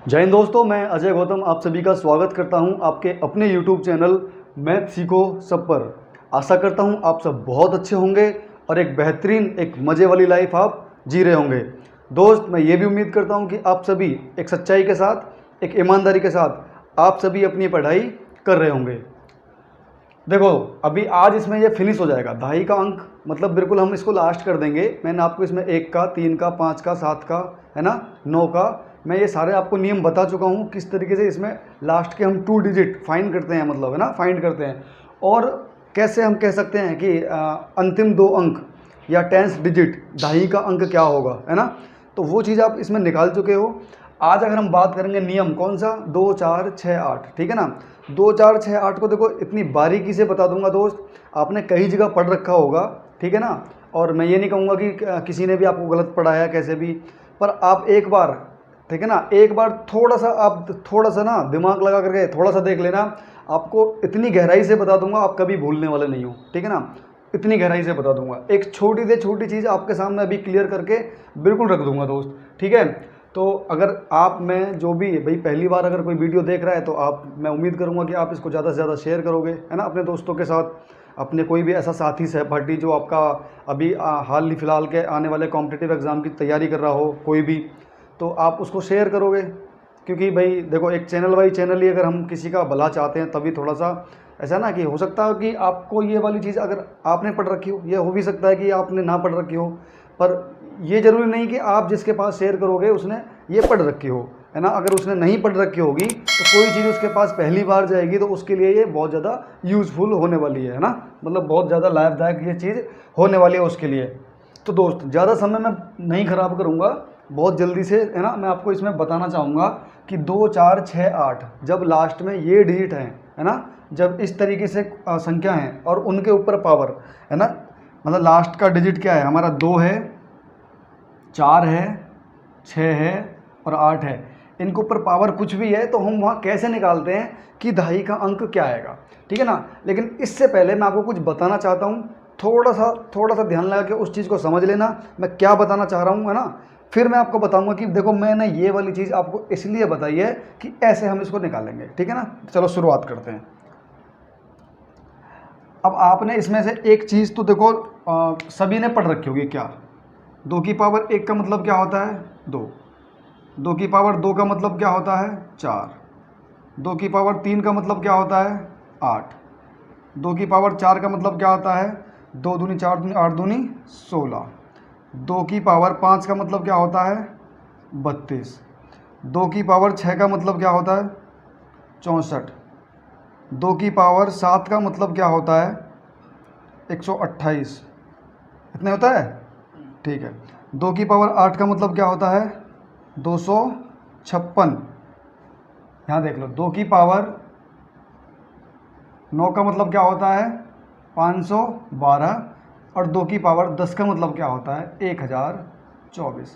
जय हिंद दोस्तों, मैं अजय गौतम आप सभी का स्वागत करता हूं आपके अपने YouTube चैनल मैथ सीखो सब पर। आशा करता हूं आप सब बहुत अच्छे होंगे और एक बेहतरीन एक मज़े वाली लाइफ आप जी रहे होंगे। दोस्त, मैं ये भी उम्मीद करता हूं कि आप सभी एक सच्चाई के साथ, एक ईमानदारी के साथ आप सभी अपनी पढ़ाई कर रहे होंगे। देखो, अभी आज इसमें ये फिनिश हो जाएगा दहाई का अंक, मतलब बिल्कुल हम इसको लास्ट कर देंगे। मैंने आपको इसमें 1 का, 3 का, 5 का, 7 का, है ना, 9 का, मैं ये सारे आपको नियम बता चुका हूँ किस तरीके से इसमें लास्ट के हम 2 डिजिट फाइंड करते हैं, मतलब है ना, फाइंड करते हैं। और कैसे हम कह सकते हैं कि अंतिम 2 अंक या 10th डिजिट दहाई का अंक क्या होगा, है ना। तो वो चीज़ आप इसमें निकाल चुके हो। आज अगर हम बात करेंगे नियम कौन सा, 2 4 6 8, ठीक है ना। 2 4 6 8 को देखो इतनी बारीकी से बता दूंगा दोस्त, आपने कई जगह पढ़ रखा होगा, ठीक है ना। और मैं ये नहीं कहूँगा कि किसी ने भी आपको गलत पढ़ाया कैसे भी, पर आप एक बार, ठीक है ना, एक बार थोड़ा सा ना दिमाग लगा करके थोड़ा सा देख लेना। आपको इतनी गहराई से बता दूंगा आप कभी भूलने वाले नहीं हो, ठीक है ना। इतनी गहराई से बता दूंगा, एक छोटी से छोटी चीज़ आपके सामने अभी क्लियर करके बिल्कुल रख दूंगा दोस्त, ठीक है। तो अगर आप में जो भी भाई पहली बार अगर कोई वीडियो देख रहा है तो मैं उम्मीद करूंगा कि आप इसको ज़्यादा से ज़्यादा शेयर करोगे, है ना, अपने दोस्तों के साथ, अपने कोई भी ऐसा साथी सहपाठी जो आपका अभी हाल ही फिलहाल के आने वाले कॉम्पिटिटिव एग्ज़ाम की तैयारी कर रहा हो कोई भी, तो आप उसको शेयर करोगे। क्योंकि भाई देखो, एक चैनल बाई चैनल ही अगर हम किसी का भला चाहते हैं तभी थोड़ा सा ऐसा ना कि हो सकता है कि आपको ये वाली चीज़ अगर आपने पढ़ रखी हो, ये हो भी सकता है कि आपने ना पढ़ रखी हो, पर ये ज़रूरी नहीं कि आप जिसके पास शेयर करोगे उसने ये पढ़ रखी हो, है ना। अगर उसने नहीं पढ़ रखी होगी तो कोई चीज़ उसके पास पहली बार जाएगी तो उसके लिए ये बहुत ज़्यादा यूज़फुल होने वाली है ना, मतलब बहुत ज़्यादा लाभदायक ये चीज़ होने वाली है उसके लिए। तो दोस्त, ज़्यादा समय मैं नहीं ख़राब करूँगा, बहुत जल्दी से, है ना, मैं आपको इसमें बताना चाहूँगा कि 2 4 6 8 जब लास्ट में ये डिजिट हैं, है ना, जब इस तरीके से संख्या हैं और उनके ऊपर पावर, है ना, मतलब लास्ट का डिजिट क्या है हमारा, 2 है, 4 है, 6 है और 8 है, इनके ऊपर पावर कुछ भी है तो हम वहाँ कैसे निकालते हैं कि दहाई का अंक क्या आएगा, ठीक है ना। लेकिन इससे पहले मैं आपको कुछ बताना चाहता हूँ, थोड़ा सा ध्यान लगा के उस चीज़ को समझ लेना मैं क्या बताना चाह रहा हूँ, है ना। फिर मैं आपको बताऊंगा कि देखो मैंने ये वाली चीज़ आपको इसलिए बताई है कि ऐसे हम इसको निकालेंगे, ठीक है ना। चलो शुरुआत करते हैं। अब आपने इसमें से एक चीज़ तो देखो सभी ने पढ़ रखी होगी, क्या, 2 की पावर 1 का मतलब क्या होता है, 2। 2 की पावर 2 का मतलब क्या होता है, 4। 2 की पावर 3 का मतलब क्या होता है, 8। 2 की पावर 4 का मतलब क्या होता है, 2 दूनी 4 दूनी 8 दूनी 16। 2 की पावर 5 का मतलब क्या होता है, 32। 2 की पावर 6 का मतलब क्या होता है, 64। 2 की पावर 7 का मतलब क्या होता है, 128। इतने होता है, ठीक है। 2 की पावर 8 का मतलब क्या होता है, 256। यहाँ देख लो, 2 की पावर 9 का मतलब क्या होता है, 512। और 2 की पावर 10 का मतलब क्या होता है, 1024।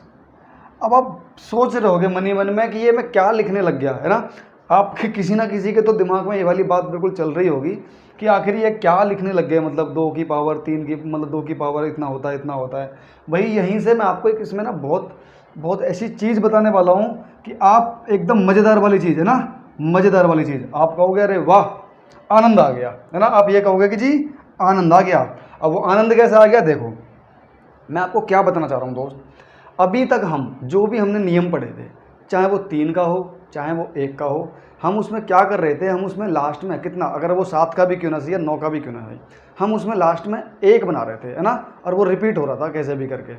अब आप सोच रहे होगे मन ही मन में कि ये मैं क्या लिखने लग गया, है ना। आपके किसी ना किसी के तो दिमाग में ये वाली बात बिल्कुल चल रही होगी कि आखिर ये क्या लिखने लग गए, मतलब 2 की पावर 3 की, मतलब 2 की पावर इतना होता है, इतना होता है। भाई यहीं से मैं आपको एक इसमें ना बहुत बहुत ऐसी चीज़ बताने वाला हूँ कि आप एकदम मज़ेदार वाली चीज़, है ना, मज़ेदार वाली चीज़। आप कहोगे अरे वाह आनंद आ गया, है ना, आप ये कहोगे कि जी आनंद आ गया। अब वो आनंद कैसे आ गया, देखो मैं आपको क्या बताना चाह रहा हूँ दोस्त। अभी तक हम जो भी हमने नियम पढ़े थे, चाहे वो 3 का हो चाहे वो 1 का हो, हम उसमें क्या कर रहे थे, हम उसमें लास्ट में कितना, अगर वो 7 का भी क्यों ना सही या 9 का भी क्यों ना सही, हम उसमें लास्ट में 1 बना रहे थे, है ना, और वो रिपीट हो रहा था कैसे भी करके।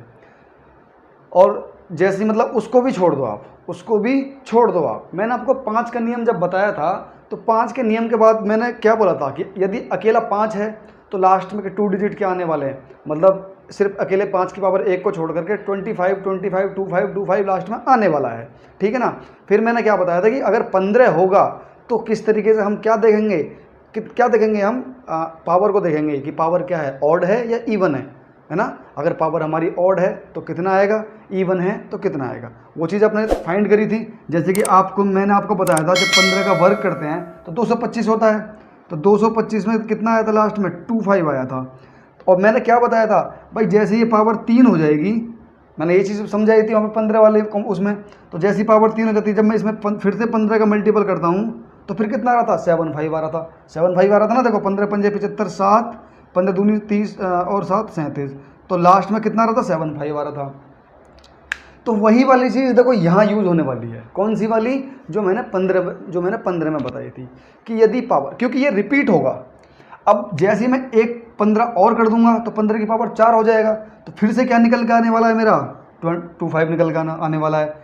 और जैसे मतलब उसको भी छोड़ दो आप, उसको भी छोड़ दो आप। मैंने आपको 5 का नियम जब बताया था तो 5 के नियम के बाद मैंने क्या बोला था कि यदि अकेला 5 है तो लास्ट में के 2 डिजिट क्या आने वाले हैं, मतलब सिर्फ अकेले 5 की पावर 1 को छोड़ करके 25 25 25 25 लास्ट में आने वाला है, ठीक है ना। फिर मैंने क्या बताया था कि अगर 15 होगा तो किस तरीके से हम क्या देखेंगे, क्या देखेंगे, हम पावर को देखेंगे कि पावर क्या है, ऑड है या इवन है ना। अगर पावर हमारी ऑड है तो कितना आएगा, इवन है तो कितना आएगा, वो चीज़ आपने फाइंड करी थी। जैसे कि मैंने आपको बताया था जब 15 का वर्ग करते हैं तो 225 होता है, तो 225 में कितना आया था लास्ट में, 25 आया था। और मैंने क्या बताया था भाई, जैसे ये पावर 3 हो जाएगी, मैंने ये चीज़ समझाई थी वहाँ पे 15 वाले उसमें। तो जैसी पावर 3 हो जाती है, जब मैं इसमें फिर से 15 का मल्टीपल करता हूँ तो फिर कितना आ रहा था, 7 5 आ रहा था। 7 5 आ रहा था ना, देखो 15 पंजे 75, 7 15 दूनी 30 और 7 37, तो लास्ट में कितना आ रहा था, 7 5 आ रहा था। तो वही वाली चीज़ देखो यहाँ यूज़ होने वाली है। कौन सी वाली, जो मैंने 15 में बताई थी कि यदि पावर, क्योंकि ये रिपीट होगा। अब जैसे ही मैं एक 15 और कर दूंगा तो 15 की पावर 4 हो जाएगा, तो फिर से क्या निकल के आने वाला है मेरा, 25 निकल के आने वाला है।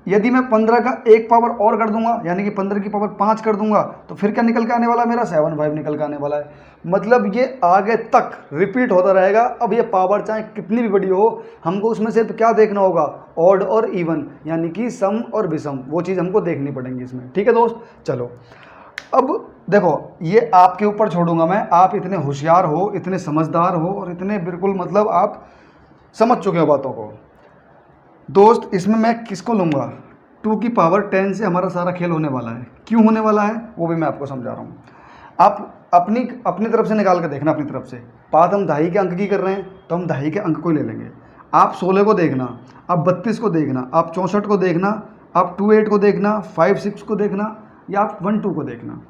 यदि मैं 15 का एक पावर और कर दूंगा, यानी कि 15 की पावर 5 कर दूंगा, तो फिर क्या निकल के आने वाला है मेरा, 7 5 निकल के आने वाला है। मतलब ये आगे तक रिपीट होता रहेगा। अब ये पावर चाहे कितनी भी बड़ी हो, हमको उसमें सिर्फ क्या देखना होगा, ऑड और इवन, यानी कि सम और विषम, वो चीज़ हमको देखनी पड़ेंगी इसमें। ठीक है दोस्त, चलो अब देखो, ये आपके ऊपर छोड़ूंगा मैं। आप इतने होशियार हो, इतने समझदार हो और इतने बिल्कुल मतलब आप समझ चुके हो बातों को। दोस्त इसमें मैं किसको लूँगा, 2 की पावर 10 से हमारा सारा खेल होने वाला है। क्यों होने वाला है वो भी मैं आपको समझा रहा हूँ। आप अपनी अपनी तरफ से निकाल के देखना, अपनी तरफ से। बात हम दहाई के अंक की कर रहे हैं तो हम दहाई के अंक को ही ले लेंगे। आप 16 को देखना, आप 32 को देखना, आप 64 को देखना, आप 28 को देखना, 56 को देखना, या आप 12 को देखना।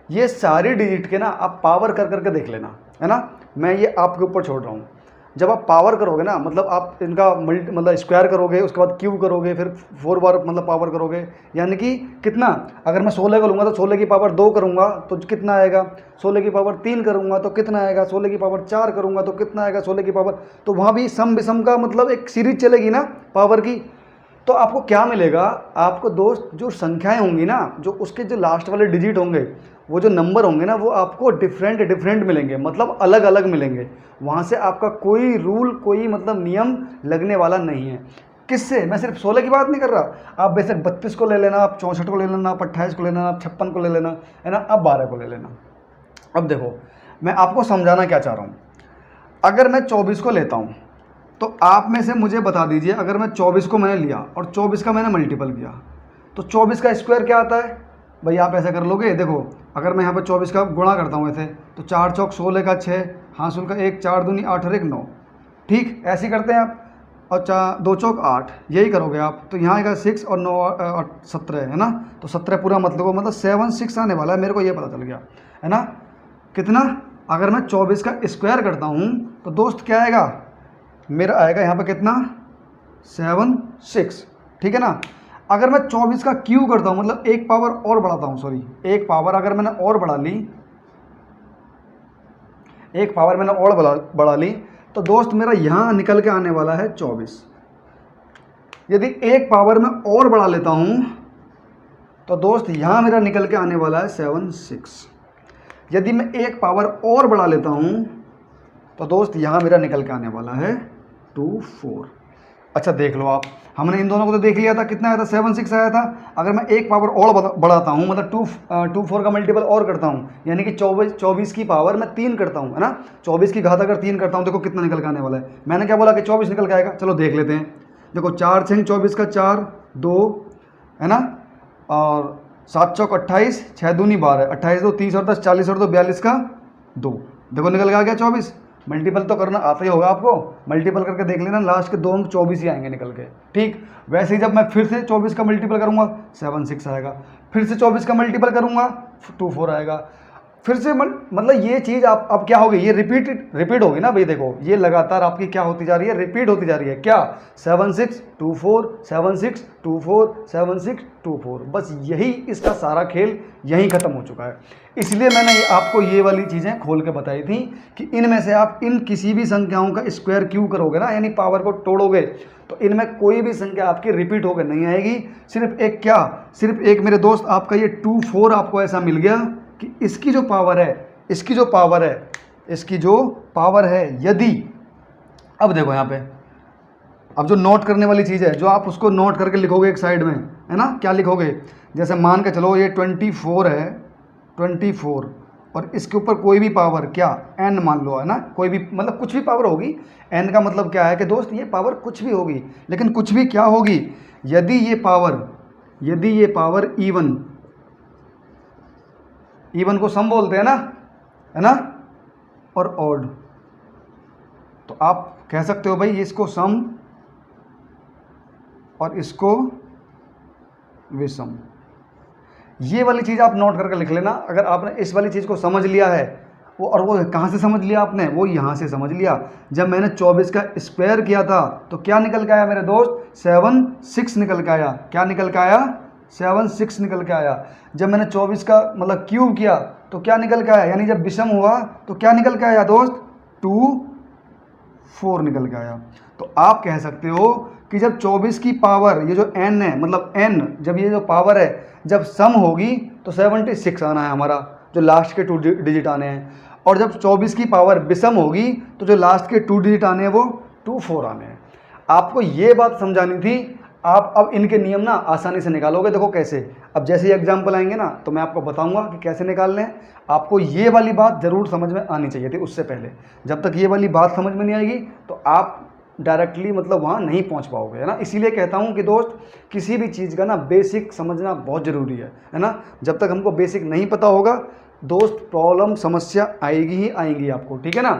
ये सारी डिजिट के ना आप पावर कर करके देख लेना, है ना। मैं ये आपके ऊपर छोड़ रहा हूँ। जब आप पावर करोगे ना, मतलब आप इनका मतलब स्क्वायर करोगे, उसके बाद क्यूब करोगे, फिर 4 बार मतलब पावर करोगे, यानी कि कितना, अगर मैं 16 का लूँगा तो 16 की पावर 2 करूँगा तो कितना आएगा, 16 की पावर 3 करूँगा तो कितना आएगा, 16 की पावर 4 करूँगा तो कितना आएगा, 16 की पावर, तो वहाँ भी सम विषम का मतलब एक सीरीज चलेगी ना पावर की। तो आपको क्या मिलेगा, आपको दोस्त जो संख्याएं होंगी ना, जो उसके जो लास्ट वाले डिजिट होंगे, वो जो नंबर होंगे ना, वो आपको डिफरेंट मिलेंगे, मतलब अलग अलग मिलेंगे। वहाँ से आपका कोई रूल, कोई मतलब नियम लगने वाला नहीं है। किससे, मैं सिर्फ 16 की बात नहीं कर रहा, आप बेशक 32 को ले लेना, आप 64 को ले लेना, आप 28 को ले लेना, आप 56 को ले लेना, है ना, आप 12 को ले लेना। अब देखो मैं आपको समझाना क्या चाह रहा हूँ। अगर मैं 24 को लेता हूँ तो आप में से मुझे बता दीजिए, अगर मैं 24 को मैंने लिया और 24 का मैंने मल्टीपल किया तो 24 का स्क्वायर क्या आता है भाई, आप ऐसा कर लोगे। देखो अगर मैं यहाँ पर 24 का गुणा करता हूँ ऐसे, तो 4 चौक 16 का 6, हासिल का 1, 4 दूनी 8 और 1 9, ठीक ऐसे करते हैं आप। और 2 चौक 8, यही करोगे आप, तो यहाँ आएगा 6 और 9 और 17, है ना। तो 17 पूरा मतलब 7 6 आने वाला है, मेरे को ये पता चल गया, है ना। कितना, अगर मैं 24 का स्क्वायर करता हूँ तो दोस्त क्या आएगा, मेरा आएगा यहाँ पे कितना, 7 6, ठीक है ना। अगर मैं 24 का क्यूब करता हूँ, मतलब एक पावर और बढ़ाता हूँ, सॉरी एक पावर अगर मैंने और बढ़ा ली, एक पावर मैंने और बढ़ा ली, तो दोस्त मेरा यहाँ निकल के आने वाला है 24। यदि एक पावर में और बढ़ा लेता हूँ तो दोस्त यहाँ मेरा निकल के आने वाला है 7 6। यदि मैं एक पावर और बढ़ा लेता हूँ तो दोस्त यहाँ मेरा निकल के आने वाला है 2 4। अच्छा देख लो आप, हमने इन दोनों को तो देख लिया था, कितना आया था, 7 6 आया था। अगर मैं एक पावर और बढ़ाता हूँ, मतलब 2 4 का मल्टीपल और करता हूँ, यानी कि 24 की पावर मैं 3 करता हूँ, है ना। 24 की घात अगर 3 करता हूँ, देखो कितना निकल के आने वाला है। मैंने क्या बोला कि 24 निकल के आएगा, चलो देख लेते हैं। देखो 4 6 24 का 4 2, है ना, और 7 चौक 28, 6 दूनी 12, 28 2 30 और 10 40 और 2 42 का 2, देखो निकल के आ गया 24। मल्टीपल तो करना आता ही होगा आपको, मल्टीपल करके देख लेना, लास्ट के 2 अंक 24 ही आएंगे निकल के, ठीक। वैसे ही जब मैं फिर से 24 का मल्टीपल करूँगा 7 6 आएगा, फिर से 24 का मल्टीपल करूँगा 2 4 आएगा, फिर से मतलब ये चीज़ आप अब क्या होगी, ये रिपीट होगी ना भाई। देखो ये लगातार आपकी क्या होती जा रही है, रिपीट होती जा रही है। क्या, 7 6 2 4 7 6 2 4 7 6 2 4, बस यही इसका सारा खेल यहीं ख़त्म हो चुका है। इसलिए मैंने आपको ये वाली चीज़ें खोल के बताई थी कि इनमें से आप इन किसी भी संख्याओं का स्क्वायर क्यों करोगे ना, यानी पावर को तोड़ोगे, तो इनमें कोई भी संख्या आपकी रिपीट होकर नहीं आएगी। सिर्फ एक क्या, सिर्फ एक मेरे दोस्त आपका ये 2 4 आपको ऐसा मिल गया कि इसकी जो पावर है, इसकी जो पावर है यदि, अब देखो यहाँ पे, अब जो नोट करने वाली चीज़ है, जो आप उसको नोट करके लिखोगे एक साइड में, है ना, क्या लिखोगे, जैसे मान के चलो ये 24 है, 24, और इसके ऊपर कोई भी पावर क्या, n मान लो, है ना, कोई भी मतलब कुछ भी पावर होगी। n का मतलब क्या है कि दोस्त ये पावर कुछ भी होगी, लेकिन कुछ भी क्या होगी, यदि ये पावर इवन को सम बोलते हैं ना, है ना, और ऑड, तो आप कह सकते हो भाई इसको सम और इसको विषम। ये वाली चीज़ आप नोट करके लिख लेना। अगर आपने इस वाली चीज़ को समझ लिया है वो, और वो कहाँ से समझ लिया आपने, वो यहाँ से समझ लिया। जब मैंने 24 का स्क्वायर किया था तो क्या निकल के आया मेरे दोस्त, 7 6 निकल के आया। क्या निकल के आया, 7 6 निकल के आया। जब मैंने 24 का मतलब क्यूब किया तो क्या निकल के आया, यानी जब विषम हुआ तो क्या निकल के आया दोस्त, 2 4 निकल के आया। तो आप कह सकते हो कि जब 24 की पावर, ये जो n है मतलब n, जब ये जो पावर है जब सम होगी तो 76 आना है हमारा, जो लास्ट के 2 डिजिट आने हैं। और जब 24 की पावर विषम होगी तो जो लास्ट के 2 डिजिट आने हैं वो 24 आने हैं। आपको ये बात समझानी थी। आप अब इनके नियम ना आसानी से निकालोगे। देखो कैसे, अब जैसे ही एग्जाम्पल आएंगे ना तो मैं आपको बताऊंगा कि कैसे निकालने हैं। आपको ये वाली बात ज़रूर समझ में आनी चाहिए थी उससे पहले। जब तक ये वाली बात समझ में नहीं आएगी तो आप डायरेक्टली मतलब वहाँ नहीं पहुँच पाओगे, है ना। इसीलिए कहता हूँ कि दोस्त, किसी भी चीज़ का ना बेसिक समझना बहुत ज़रूरी है ना। जब तक हमको बेसिक नहीं पता होगा दोस्त, प्रॉब्लम समस्या आएगी ही आएंगी आपको, ठीक है ना।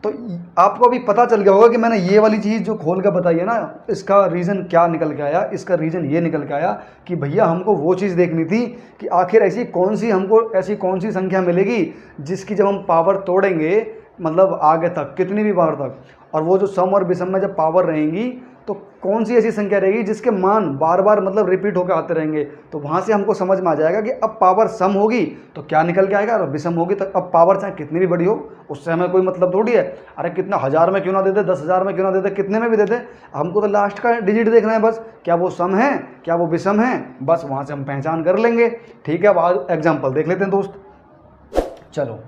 तो आपको अभी पता चल गया होगा कि मैंने ये वाली चीज़ जो खोल कर बताई है ना, इसका रीज़न क्या निकल के आया। इसका रीज़न ये निकल के आया कि भैया हमको वो चीज़ देखनी थी कि आखिर ऐसी कौन सी संख्या मिलेगी जिसकी जब हम पावर तोड़ेंगे मतलब आगे तक, कितनी भी बार तक, और वो जो सम और विषम में जब पावर रहेंगी तो कौन सी ऐसी संख्या रहेगी जिसके मान बार बार मतलब रिपीट होकर आते रहेंगे। तो वहाँ से हमको समझ में आ जाएगा कि अब पावर सम होगी तो क्या निकल के आएगा, और विषम होगी तो अब पावर चाहे कितनी भी बड़ी हो उससे हमें कोई मतलब थोड़ी है। अरे कितना 1000 में क्यों ना दे दे, 10,000 में क्यों ना दे दे, कितने में भी दे दे, हमको तो लास्ट का डिजिट देखना है बस। क्या वो सम है, क्या वो विषम है, बस वहाँ से हम पहचान कर लेंगे। ठीक है, अब आज एग्जाम्पल देख लेते हैं दोस्त। चलो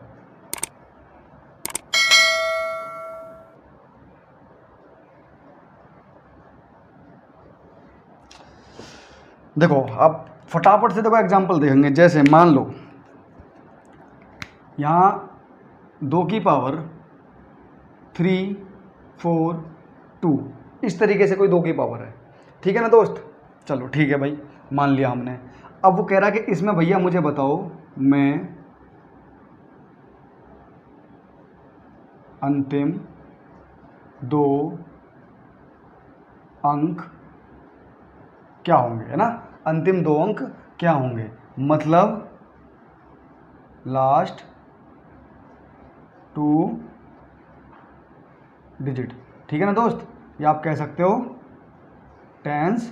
देखो, अब फटाफट से देखो एग्जाम्पल देखेंगे। जैसे मान लो यहाँ 2 की पावर 3 4 2, इस तरीके से कोई 2 की पावर है, ठीक है ना दोस्त। चलो ठीक है भाई, मान लिया हमने। अब वो कह रहा है कि इसमें भैया मुझे बताओ मैं अंतिम 2 अंक क्या होंगे, है ना। अंतिम 2 अंक क्या होंगे, मतलब लास्ट 2 डिजिट, ठीक है ना दोस्त। या आप कह सकते हो 10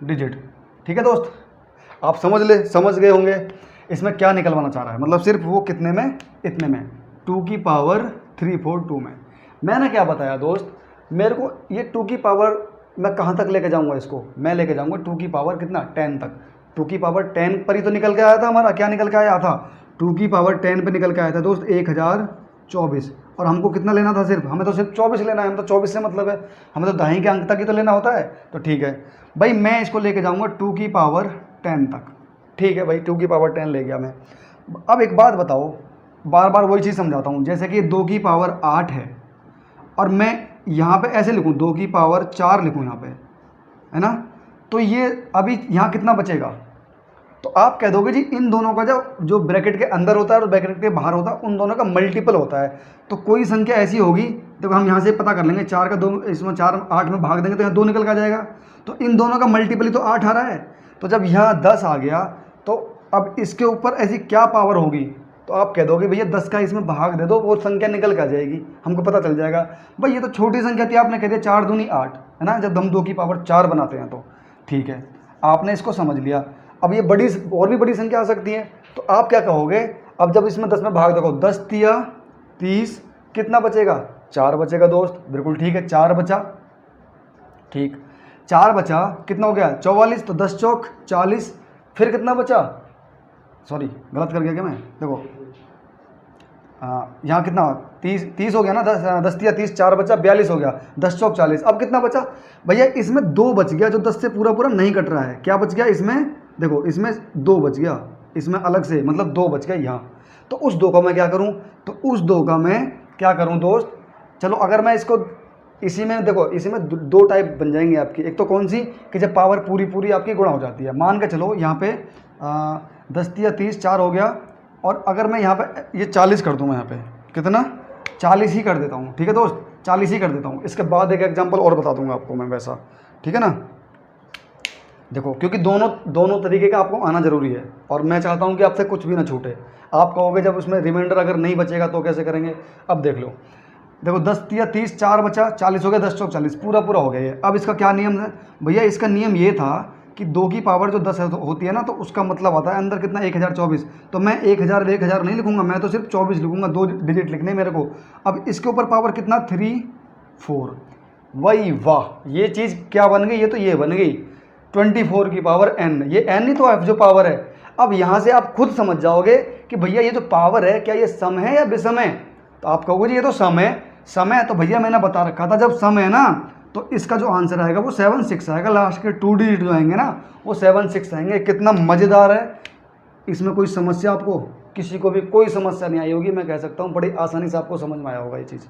डिजिट, ठीक है दोस्त। आप समझ गए होंगे इसमें क्या निकलवाना चाह रहा है। मतलब सिर्फ वो कितने में, इतने में, 2 की पावर 3 4 2 में। मैंने क्या बताया दोस्त, मेरे को ये 2 की पावर मैं कहाँ तक लेके जाऊँगा इसको, मैं लेके जाऊँगा 2 की पावर कितना, 10 तक। 2 की पावर 10 पर ही तो निकल के आया था हमारा। क्या निकल के आया था, 2 की पावर 10 पे निकल के आया था दोस्त 1024। और हमको कितना लेना था, सिर्फ हमें तो सिर्फ 24 लेना है। हम तो 24 से मतलब है, हमें तो दहाई के अंक तक ही तो लेना होता है। तो ठीक है भाई, मैं इसको लेके जाऊँगा 2 की पावर 10 तक। ठीक है भाई, 2 की पावर 10 ले गया मैं। अब एक बात बताओ, बार बार वही चीज़ समझाता हूँ। जैसे कि 2 की पावर 8 है और मैं यहाँ पे ऐसे लिखूँ 2 की पावर 4 लिखूँ यहाँ पे, है ना। तो ये अभी यहाँ कितना बचेगा, तो आप कह दोगे जी इन दोनों का जो ब्रैकेट के अंदर होता है और ब्रैकेट के बाहर होता है उन दोनों का मल्टीपल होता है। तो कोई संख्या ऐसी होगी, तो हम यहाँ से पता कर लेंगे 4 का 2, इसमें 4 8 में भाग देंगे तो यहाँ 2 निकल के आ जाएगा। तो इन दोनों का मल्टीपल ही तो 8 आ रहा है। तो जब यहाँ 10 आ गया तो अब इसके ऊपर ऐसी क्या पावर होगी, तो आप कह दोगे भैया 10 का इसमें भाग दे दो, वो संख्या निकल के आ जाएगी, हमको पता चल जाएगा। भाई ये तो छोटी संख्या थी, आपने कह दिया 4 दूनी 8, है ना, जब हम 2 की पावर 4 बनाते हैं तो ठीक है, आपने इसको समझ लिया। अब ये बड़ी और भी बड़ी संख्या आ सकती है, तो आप क्या कहोगे, अब जब इसमें 10 में भाग देखो, 10 तिया 30, कितना बचेगा, 4 बचेगा दोस्त। बिल्कुल ठीक है, 4 बचा, ठीक 4 बचा, कितना हो गया 44, तो 10 चौक 40, फिर कितना बचा, सॉरी गलत कर गया क्या मैं, देखो यहाँ कितना 30 हो गया ना, 10 तिया 30, 4 बचा 42 हो गया, 10 चौक 40। अब कितना बचा भैया, इसमें 2 बच गया जो 10 से पूरा पूरा नहीं कट रहा है। क्या बच गया इसमें, देखो इसमें 2 बच गया, इसमें अलग से मतलब 2 बच गया यहाँ। तो उस 2 का मैं क्या करूँ, तो उस 2 का मैं क्या करूँ दोस्त, चलो अगर मैं इसको इसी में देखो, इसी में 2 टाइप बन जाएंगे आपकी। एक तो कौन सी कि जब पावर पूरी पूरी आपकी गुणा हो जाती है, मान के चलो यहाँ पे 10 तिया 30, 4 हो गया, और अगर मैं यहाँ पे ये 40 कर दूँ, मैं यहाँ पे कितना 40 ही कर देता हूँ, ठीक है दोस्त। 40 ही कर देता हूँ। इसके बाद एक एग्जांपल और बता दूंगा आपको मैं वैसा, ठीक है ना। देखो, क्योंकि दोनों तरीके का आपको आना ज़रूरी है और मैं चाहता हूँ कि आपसे कुछ भी ना छूटे। आप कहोगे जब उसमें रिमाइंडर अगर नहीं बचेगा तो कैसे करेंगे। अब देख लो, देखो 10 या 30, 4 बचा, 40 हो गया, 10 चौक 40, पूरा पूरा हो गया ये। अब इसका क्या नियम है भैया, इसका नियम ये था कि 2 की पावर जो 10 होती है ना, तो उसका मतलब आता है अंदर कितना 1024। तो मैं 1000 नहीं लिखूंगा, मैं तो सिर्फ 24 लिखूंगा, 2 डिजिट लिखने मेरे को। अब इसके ऊपर पावर कितना 3 4, वही वाह, ये चीज़ क्या बन गई, ये तो ये बन गई 24 की पावर n। ये n ही तो है जो पावर है। अब यहाँ से आप खुद समझ जाओगे कि भैया ये जो पावर है क्या ये सम है या विषम है। तो आप कहोगे जी ये तो सम है। सम है तो भैया मैंने बता रखा था जब सम है ना तो इसका जो आंसर आएगा वो 76 आएगा। लास्ट के 2 डिजिट जो आएंगे ना वो 76 आएंगे। कितना मज़ेदार है। इसमें कोई समस्या आपको किसी को भी कोई समस्या नहीं आई होगी, मैं कह सकता हूँ बड़ी आसानी से आपको समझ में आया होगा ये चीज़,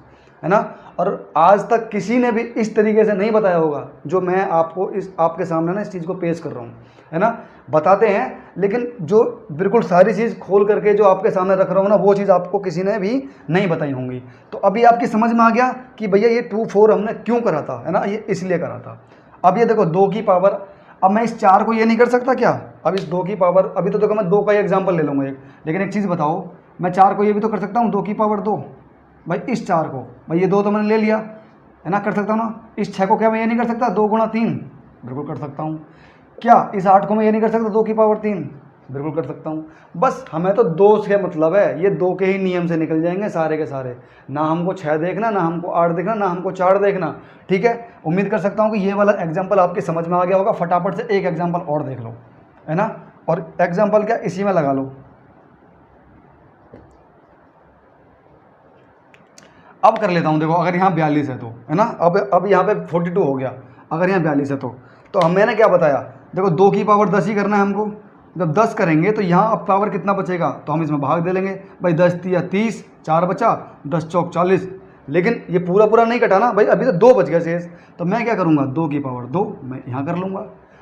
है ना। और आज तक किसी ने भी इस तरीके से नहीं बताया होगा जो मैं आपको आपके सामने ना इस चीज़ को पेश कर रहा हूँ, है ना। बताते हैं लेकिन जो बिल्कुल सारी चीज़ खोल करके जो आपके सामने रख रहा हूँ ना वो चीज़ आपको किसी ने भी नहीं बताई होंगी। तो अभी आपकी समझ में आ गया कि भैया ये 2 4 हमने क्यों करा था, है ना, ये इसलिए करा था। अब ये देखो 2 की पावर, अब मैं इस 4 को ये नहीं कर सकता क्या। अब इस 2 की पावर, अभी तो देखो मैं 2 का ही एग्जाम्पल ले लूँगा एक, लेकिन एक चीज़ बताओ, मैं 4 को ये भी तो कर सकता हूँ 2 की पावर 2। भाई इस 4 को, भाई ये 2 तो मैंने ले लिया, है ना, कर सकता हूँ ना। इस 6 को क्या मैं ये नहीं कर सकता 2 गुणा 3, बिल्कुल कर सकता हूँ। क्या इस 8 को मैं ये नहीं कर सकता 2 की पावर 3, बिल्कुल कर सकता हूँ। बस हमें तो 2 से मतलब है, ये 2 के ही नियम से निकल जाएंगे सारे के सारे। ना हमको 6 देखना, ना हमको 8 देखना, ना हमको 4 देखना, ठीक है। उम्मीद कर सकता हूँ कि ये वाला एग्जाम्पल आपके समझ में आ गया होगा। फटाफट से एक एग्जाम्पल और देख लो, है ना। और एग्जाम्पल क्या इसी में लगा लो। अब कर लेता हूँ, देखो अगर यहाँ 42 है तो, है ना, अब यहाँ पे 42 हो गया, अगर यहाँ 42 है तो हम मैंने क्या बताया, देखो 2 की पावर 10 ही करना है हमको। जब 10 करेंगे तो यहाँ अब पावर कितना बचेगा, तो हम इसमें भाग दे लेंगे। भाई 10 या 30, 4 बचा, 10 चौक 40। लेकिन ये पूरा पूरा नहीं कटा ना भाई, अभी तो 2 बच गया शेष। तो मैं क्या करूँगा 2 की पावर 2 मैं यहाँ कर लूँगा।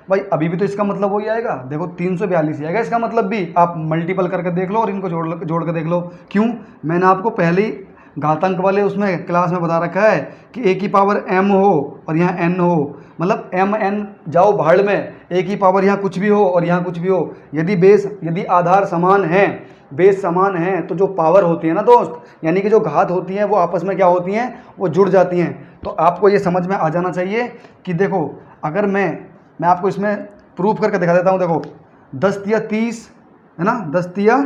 भाई अभी भी तो इसका मतलब वही आएगा, देखो 342 ही आएगा इसका मतलब भी। आप मल्टीपल करके देख लो और इनको जोड़ के देख लो। क्यों, मैंने आपको पहले ही घातांक वाले उसमें क्लास में बता रखा है कि a की पावर m हो और यहाँ n हो, मतलब m n जाओ भाड़ में, a की पावर यहाँ कुछ भी हो और यहाँ कुछ भी हो। यदि आधार समान है, बेस समान है, तो जो पावर होती है ना दोस्त, यानी कि जो घात होती हैं वो आपस में क्या होती हैं, वो जुड़ जाती हैं। तो आपको ये समझ में आ जाना चाहिए कि देखो अगर मैं आपको इसमें प्रूफ करके दिखा देता हूँ। देखो 10 या 30, है ना, 10 या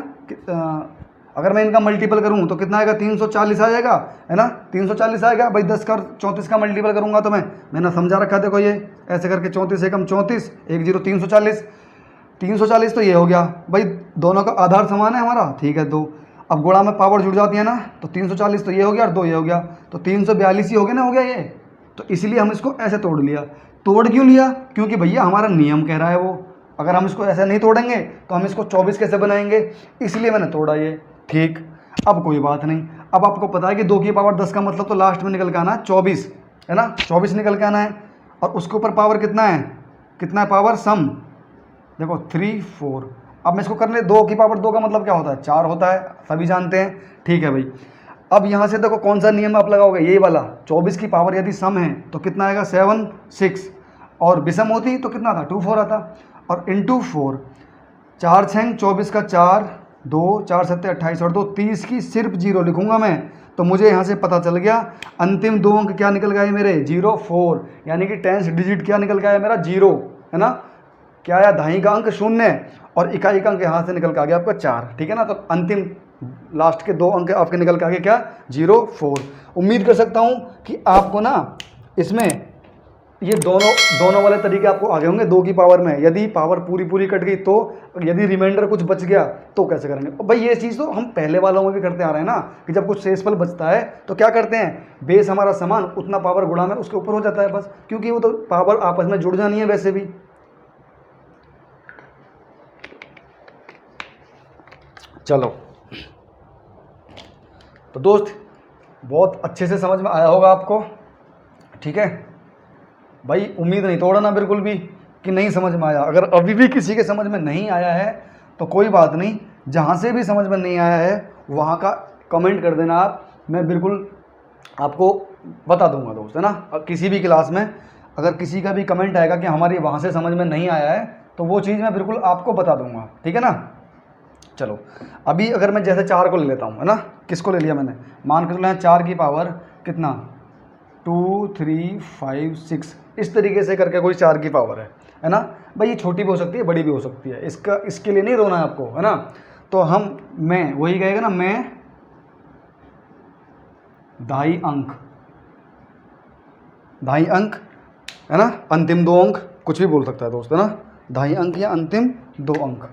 अगर मैं इनका मल्टीपल करूँ तो कितना आएगा 340 आ जाएगा, है ना, 340 आएगा। भाई 10 का 34 का मल्टीपल करूँगा तो मैंने समझा रखा है, देखो ये ऐसे करके 34 एकम 34 1 0 340 तो ये हो गया। भाई दोनों का आधार समान है हमारा, ठीक है। 2 अब गुणा में पावर जुड़ जाती है ना, तो 340 तो ये हो गया और 2 ये हो गया, तो 342 ही हो गया ना, हो गया ये। तो इसलिए हम इसको ऐसे तोड़ लिया। तोड़ क्यों लिया, क्योंकि भैया हमारा नियम कह रहा है वो। अगर हम इसको ऐसे नहीं तोड़ेंगे तो हम इसको 24 कैसे बनाएंगे, इसलिए मैंने तोड़ा ये, ठीक। अब कोई बात नहीं, अब आपको पता है कि 2 की पावर 10 का मतलब तो लास्ट में निकल के आना है 24, है ना, 24 निकल के आना है। और उसके ऊपर पावर कितना है पावर सम, देखो 3 4। अब मैं इसको करने 2 की पावर 2 का मतलब क्या होता है 4 होता है, सभी जानते हैं, ठीक है भाई। अब यहाँ से देखो कौन सा नियम आप लगाओगे, ये वाला। 24 की पावर यदि सम है तो कितना आएगा 7 6, और विषम होती तो कितना था 2 4 आता। और इंटू 4, 4 6 24 का 4 2 4 7 28 और 2 30 की सिर्फ 0 लिखूंगा मैं। तो मुझे यहाँ से पता चल गया अंतिम 2 अंक क्या निकल गए मेरे 0 4, यानी कि 10th डिजिट क्या निकल गया मेरा 0, है ना। क्या आया, दहाई का अंक 0 और इकाई का अंक यहाँ से निकल के आ गया आपका 4, ठीक है ना। तो अंतिम लास्ट के 2 अंक आपके निकल के आ गए क्या 0 4। उम्मीद कर सकता हूँ कि आपको ना इसमें ये दोनों वाले तरीके आपको आगे होंगे। 2 की पावर में यदि पावर पूरी कट गई तो, यदि रिमाइंडर कुछ बच गया तो कैसे करेंगे। भाई ये चीज़ तो हम पहले वालों में भी करते आ रहे हैं ना, कि जब कुछ शेषफल बचता है तो क्या करते हैं, बेस हमारा समान, उतना पावर गुणा में उसके ऊपर हो जाता है बस, क्योंकि वो तो पावर आपस में जुड़ जानी है वैसे भी। चलो तो दोस्त बहुत अच्छे से समझ में आया होगा आपको, ठीक है भाई। उम्मीद नहीं तोड़ना बिल्कुल भी कि नहीं समझ में आया। अगर अभी भी किसी के समझ में नहीं आया है तो कोई बात नहीं, जहाँ से भी समझ में नहीं आया है वहाँ का कमेंट कर देना आप, मैं बिल्कुल आपको बता दूंगा दोस्त, है ना। किसी भी क्लास में अगर किसी का भी कमेंट आएगा कि हमारी वहाँ से समझ में नहीं आया है तो वो चीज़ मैं बिल्कुल आपको बता दूंगा, ठीक है ना। चलो अभी अगर मैं जैसे 4 को ले लेता हूँ, है ना, किसको ले लिया मैंने, मान के चलो 4 की पावर कितना 2 3 5 6, इस तरीके से करके कोई 4 की पावर है ना भाई। ये छोटी भी हो सकती है, बड़ी भी हो सकती है, इसके लिए नहीं रोना है आपको, है ना। तो मैं वही कहेगा ना, मैं 2.5 अंक, है ना, अंतिम 2 अंक, कुछ भी बोल सकता है दोस्त, है ना, 2.5 अंक या अंतिम 2 अंक।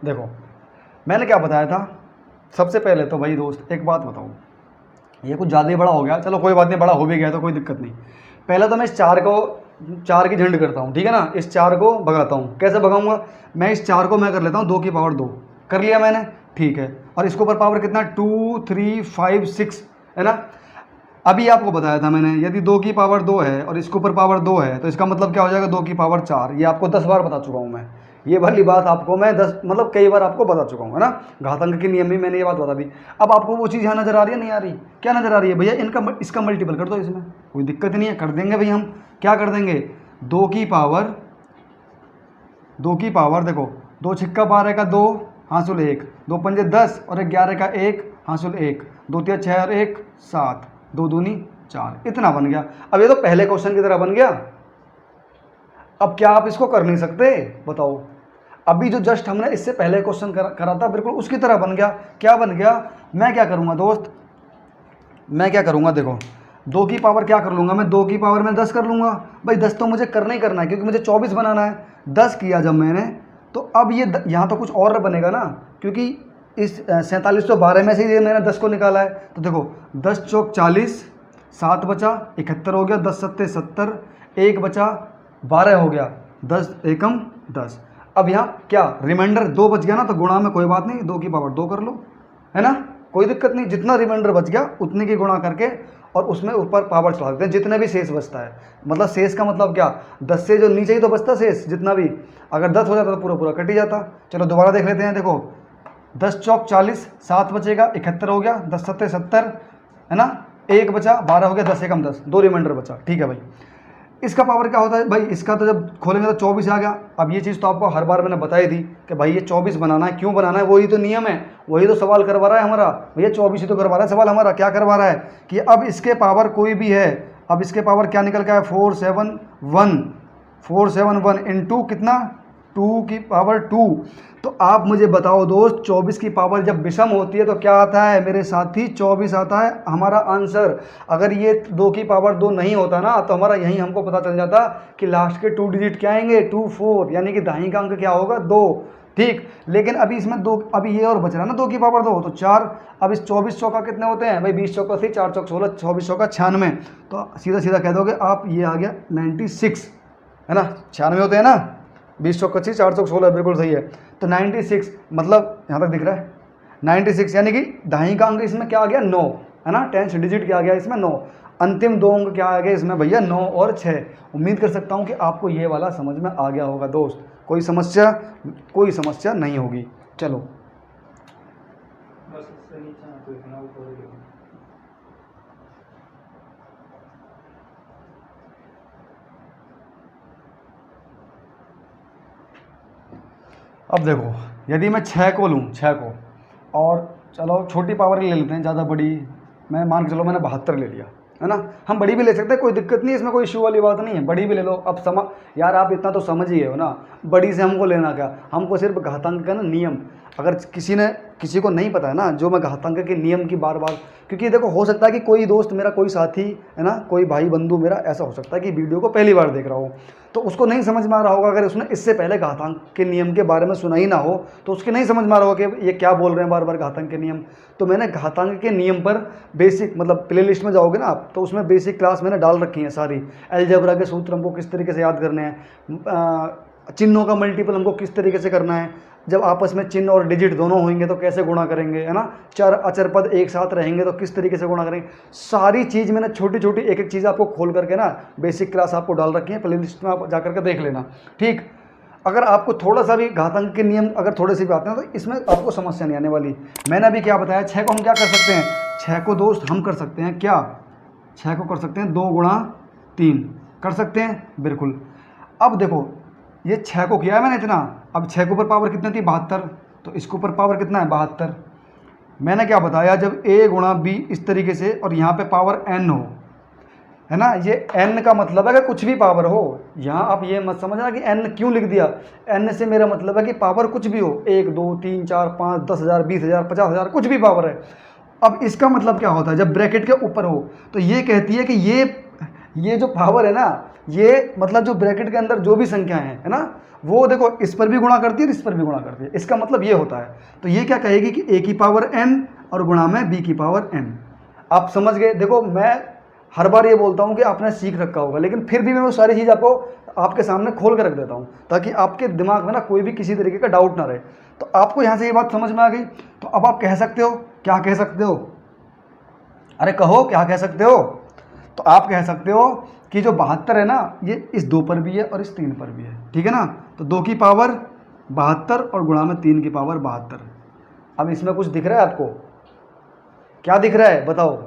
देखो मैंने क्या बताया था सबसे पहले, तो भाई दोस्त एक बात बताऊँ, ये कुछ ज़्यादा ही बड़ा हो गया, चलो कोई बात नहीं, बड़ा हो भी गया तो कोई दिक्कत नहीं। पहले तो मैं इस 4 की झंड करता हूँ, ठीक है ना, इस 4 को भगाता हूँ। कैसे भगाऊंगा, मैं इस 4 को मैं कर लेता हूँ 2 की पावर 2, कर लिया मैंने, ठीक है। और इसके ऊपर पावर कितना 2 3 5 6, है ना। अभी आपको बताया था मैंने, यदि 2 की पावर 2 है और इसके ऊपर पावर 2 है तो इसका मतलब क्या हो जाएगा 2 की पावर 4। ये आपको 10 बार बता चुका हूँ मैं, ये वाली बात आपको मैं 10 मतलब कई बार आपको बता चुका हूँ, है ना। घातांक के नियम में मैंने ये बात बता दी। अब आपको वो चीज़ यहाँ नज़र आ रही है, नहीं आ रही, क्या नज़र आ रही है भैया, इसका मल्टीपल कर दो, इसमें कोई दिक्कत नहीं है, कर देंगे भाई। हम क्या कर देंगे, 2 की पावर देखो, 2 छिक्का 12 का 2 हासिल 1, 2 पंजे 10 और 11 का 1 हासिल 1, 2 तिया 6 और 1 7, 2 दूनी 4, इतना बन गया। अब ये तो पहले क्वेश्चन की तरह बन गया। अब क्या आप इसको कर नहीं सकते बताओ, अभी जो जस्ट हमने इससे पहले क्वेश्चन करा था बिल्कुल उसकी तरह बन गया। क्या बन गया, मैं क्या करूँगा दोस्त, मैं क्या करूँगा, देखो 2 की पावर क्या कर लूँगा मैं, 2 की पावर में 10 कर लूँगा भाई। 10 तो मुझे करना ही करना है क्योंकि मुझे 24 बनाना है। 10 किया जब मैंने, तो अब ये यहाँ तो कुछ और बनेगा ना, क्योंकि इस 4712 में से ही मैंने 10 को निकाला है। तो देखो 10 चौक 40, 7 बचा 71 हो गया, 10 सत्ते 70, 1 बचा 12 हो गया, 10 एकम 10। अब यहाँ क्या रिमाइंडर 2 बच गया ना, तो गुणा में कोई बात नहीं, 2 की पावर 2 कर लो, है ना, कोई दिक्कत नहीं। जितना रिमाइंडर बच गया उतने की गुणा करके और उसमें ऊपर पावर चढ़ा देते हैं, जितने भी शेष बचता है। मतलब शेष का मतलब क्या, 10 से जो नीचे ही तो बचता शेष, जितना भी, अगर 10 हो जाता तो पूरा पूरा कट ही जाता। चलो दोबारा देख लेते हैं, देखो 10 चौक 40, 7 बचेगा 71 हो गया, 10 सत्ते 70, है ना, 1 बचा 12 हो गया, 10 एकम 10, 2 रिमाइंडर बचा, ठीक है भाई। इसका पावर क्या होता है भाई, इसका तो जब खोलेंगे तो 24 आ गया। अब ये चीज़ तो आपको हर बार मैंने बताई थी कि भाई ये 24 बनाना है, क्यों बनाना है, वही तो नियम है, वही तो सवाल करवा रहा है हमारा भैया, 24 ही तो करवा रहा है सवाल हमारा। क्या करवा रहा है कि अब इसके पावर कोई भी है, अब इसके पावर क्या निकल के आया 471 इंटू कितना 2 की पावर 2। तो आप मुझे बताओ दोस्त, 24 की पावर जब विषम होती है तो क्या आता है मेरे साथी, 24 आता है हमारा आंसर। अगर ये 2 की पावर 2 नहीं होता ना तो हमारा यहीं हमको पता चल जाता कि लास्ट के 2 डिजिट क्या आएंगे 2 4, यानी कि दाहिने का अंक क्या होगा 2, ठीक। लेकिन अभी इसमें 2, अभी ये और बच रहा है ना 2 की पावर 2, तो 4। अब इस 24 चौका कितने होते हैं भाई, 20 चौका 80, 4 चौक 16, 24 चौका 96, तो सीधा सीधा कह दोगे आप ये आ गया 96, है ना, 96 होते हैं ना, 20 चौक 25, 4 चौक 16, बिल्कुल सही है। तो 96 मतलब यहाँ तक दिख रहा है 96, यानी कि दाहिने का अंक इसमें क्या आ गया 9, है ना, 10th डिजिट क्या आ गया इसमें 9, अंतिम 2 अंक क्या आ गया इसमें भैया 9 और 6। उम्मीद कर सकता हूँ कि आपको ये वाला समझ में आ गया होगा दोस्त, कोई समस्या नहीं होगी। चलो बस इससे नीचे ना तो इतना ऊपर हो गया। अब देखो यदि मैं 6 को लूँ, 6 को, और चलो छोटी पावर ही ले लेते हैं, ज़्यादा बड़ी, मैं मान के चलो मैंने 72 ले लिया, है ना, हम बड़ी भी ले सकते हैं, कोई दिक्कत नहीं है इसमें, कोई इशू वाली बात नहीं है, बड़ी भी ले लो। अब यार आप इतना तो समझ ही हो ना, बड़ी से हमको लेना क्या, हमको सिर्फ घातांक का ना नियम, अगर किसी को नहीं पता है ना, जो मैं घातांक के नियम की बार बार, क्योंकि देखो हो सकता है कि कोई दोस्त मेरा, कोई साथी, है ना, कोई भाई बंधु मेरा ऐसा हो सकता है कि वीडियो को पहली बार देख रहा हो, तो उसको नहीं समझ में आ रहा होगा, अगर उसने इससे पहले घातांक के नियम के बारे में सुना ही ना हो तो उसके नहीं समझ में आ रहा होगा कि ये क्या बोल रहे हैं बार बार घातांक के नियम। तो मैंने घातांक के नियम पर बेसिक, मतलब प्ले लिस्ट में जाओगे ना आप, तो उसमें बेसिक क्लास मैंने डाल रखी है सारी, अलजेब्रा के सूत्र हमको किस तरीके से याद करने हैं, चिन्हों का मल्टीपल हमको किस तरीके से करना है, जब आपस में चिन्ह और डिजिट दोनों होंगे तो कैसे गुणा करेंगे, है ना, चर अचर पद एक साथ रहेंगे तो किस तरीके से गुणा करेंगे, सारी चीज़ मैंने छोटी छोटी एक एक चीज़ आपको खोल करके ना बेसिक क्लास आपको डाल रखी है, प्ले लिस्ट में आप जा करके देख लेना, ठीक। अगर आपको थोड़ा सा भी घातांक के नियम अगर थोड़े से भी आते हैं तो इसमें आपको समस्या नहीं आने वाली। मैंने अभी क्या बताया, 6 को हम क्या कर सकते हैं, 6 को दोस्त हम कर सकते हैं क्या, 6 को कर सकते हैं 2 गुणा 3, कर सकते हैं बिल्कुल। अब देखो ये 6 को किया है मैंने इतना, अब 6 के ऊपर पावर कितनी थी 72, तो इसके ऊपर पावर कितना है 72। मैंने क्या बताया, जब a गुणा b इस तरीके से और यहाँ पे पावर n हो, है ना, ये n का मतलब है कि कुछ भी पावर हो। यहाँ आप ये मत समझना कि n क्यों लिख दिया, n से मेरा मतलब है कि पावर कुछ भी हो, 1 2 3 4 5 10,000 20,000 50,000 कुछ भी पावर है। अब इसका मतलब क्या होता है, जब ब्रैकेट के ऊपर हो तो ये कहती है कि ये जो पावर है ना, ये मतलब जो ब्रैकेट के अंदर जो भी संख्याएं हैं, है ना, वो देखो इस पर भी गुणा करती है और इस पर भी गुणा करती है। इसका मतलब ये होता है, तो ये क्या कहेगी कि a की पावर n और गुणा में b की पावर n। आप समझ गए। देखो मैं हर बार ये बोलता हूँ कि आपने सीख रखा होगा, लेकिन फिर भी मैं वो सारी चीज़ आपके सामने खोल कर रख देता हूँ ताकि आपके दिमाग में ना कोई भी किसी तरीके का डाउट ना रहे। तो आपको यहाँ से ये बात समझ में आ गई। तो अब आप कह सकते हो, क्या कह सकते हो, अरे कहो क्या कह सकते हो। तो आप कह सकते हो कि जो 72 है ना, ये इस 2 पर भी है और इस 3 पर भी है, ठीक है ना। तो 2 की पावर 72 और गुणा में 3 की पावर 72। अब इसमें कुछ दिख रहा है आपको, क्या दिख रहा है बताओ।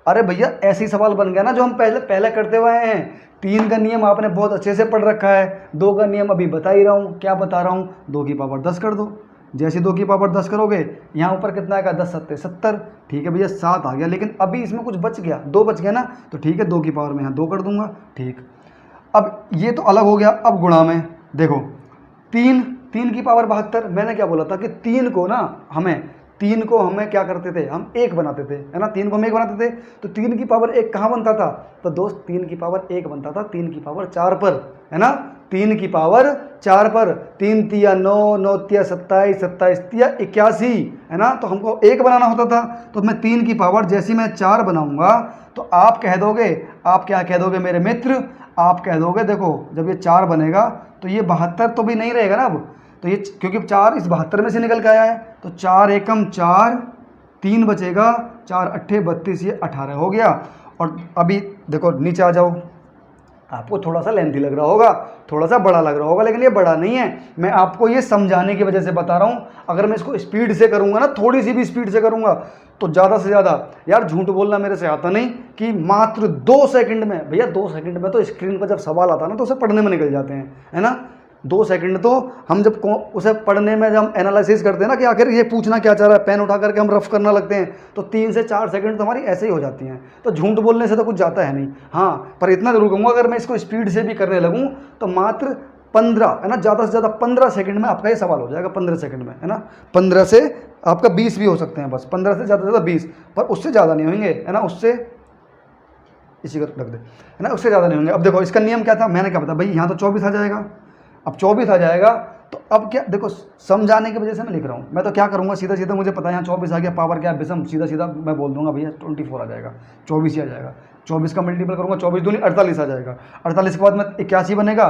अरे भैया ऐसे ही सवाल बन गया ना जो हम पहले करते हुए हैं। 3 का नियम आपने बहुत अच्छे से पढ़ रखा है, 2 का नियम अभी बता ही रहा हूँ। क्या बता रहा हूँ, 2 की पावर 10 कर दो। जैसे 2 की पावर 10 करोगे, यहाँ ऊपर कितना आएगा 10 7 70, ठीक है भैया 7 आ गया। लेकिन अभी इसमें कुछ बच गया, 2 बच गया ना, तो ठीक है 2 की पावर में यहाँ 2 कर दूंगा, ठीक। अब ये तो अलग हो गया। अब गुणा में देखो 3 की पावर 72। मैंने क्या बोला था कि 3 को हमें क्या करते थे, हम 1 बनाते थे, है ना। 3 को हम 1 बनाते थे, तो 3 की पावर 1 कहाँ बनता था, तो दोस्त 3 की पावर 1 बनता था 3 की पावर 4 पर, है ना। 3 की पावर 4 पर, 3 तिया 9, 9 तिया 27, 27 तिया 81, है ना। तो हमको 1 बनाना होता था। तो मैं 3 की पावर जैसी मैं 4 बनाऊंगा, तो आप कह दोगे, आप क्या कह दोगे मेरे मित्र, आप कह दोगे देखो जब ये 4 बनेगा तो ये 72 तो भी नहीं रहेगा ना अब, तो ये क्योंकि 4 इस 72 में से निकल के आया है, तो 4 एकम 4, 3 बचेगा, 4 अट्ठे 32, ये 18 हो गया। और अभी देखो नीचे आ जाओ, आपको थोड़ा सा लेंथी लग रहा होगा, थोड़ा सा बड़ा लग रहा होगा, लेकिन ये बड़ा नहीं है। मैं आपको ये समझाने की वजह से बता रहा हूँ। अगर मैं इसको स्पीड से करूँगा ना, थोड़ी सी भी स्पीड से करूँगा, तो ज़्यादा से ज़्यादा, यार झूठ बोलना मेरे से आता नहीं, कि मात्र 2 सेकंड में, भैया 2 सेकंड में तो स्क्रीन पर जब सवाल आता है ना तो उसे पढ़ने में निकल जाते हैं, है ना। 2 सेकंड तो हम जब उसे पढ़ने में जब हम एनालिसिस करते हैं ना कि आखिर ये पूछना क्या चाह रहा है, पेन उठा करके हम रफ करना लगते हैं, तो 3 से 4 सेकंड तो हमारी ऐसे ही हो जाती हैं। तो झूठ बोलने से तो कुछ जाता है नहीं। हाँ, पर इतना जरूर कहूँगा, अगर मैं इसको स्पीड से भी करने लगूँ तो मात्र 15, है ना, ज़्यादा से ज़्यादा 15 सेकंड में आपका ये सवाल हो जाएगा, 15 सेकंड में, है ना। 15 से आपका 20 भी हो सकते हैं, बस 15 से ज़्यादा 20, पर उससे ज़्यादा नहीं होंगे, है ना। उससे इसी को रख दे, है ना, उससे ज़्यादा नहीं होंगे। अब देखो इसका नियम क्या था, मैंने क्या बताया भाई, यहाँ तो 24 आ जाएगा। अब 24 आ जाएगा, तो अब क्या, देखो समझाने की वजह से मैं लिख रहा हूँ। मैं तो क्या करूँगा, सीधा सीधा मुझे पता है यहाँ 24 आ गया, पावर क्या है विषम, सीधा सीधा मैं बोल दूंगा भैया 24 आ जाएगा, 24 ही आ जाएगा। 24 का मल्टीपल करूँगा, 24 दूनी 48 आ जाएगा। 48 के बाद में 81 बनेगा,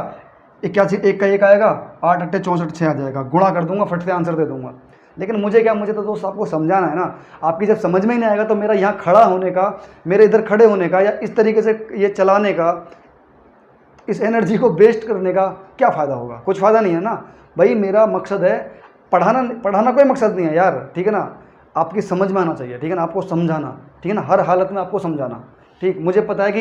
81 1 का 1 आएगा, 8 अट्ठे 64 6 आ जाएगा। गुणा कर दूंगा, फट से आंसर दे दूंगा। लेकिन मुझे क्या, मुझे तो दोस्त आपको समझाना है ना। आपकी जब समझ में ही नहीं आएगा तो मेरा यहाँ खड़ा होने का, मेरे इधर खड़े होने का, या इस तरीके से ये चलाने का, इस एनर्जी को वेस्ट करने का क्या फ़ायदा होगा, कुछ फ़ायदा नहीं है ना भाई। मेरा मकसद है पढ़ाना कोई मकसद नहीं है यार, ठीक है ना। आपकी समझ में आना चाहिए, ठीक है ना, आपको समझाना, ठीक है ना, हर हालत में आपको समझाना, ठीक। मुझे पता है कि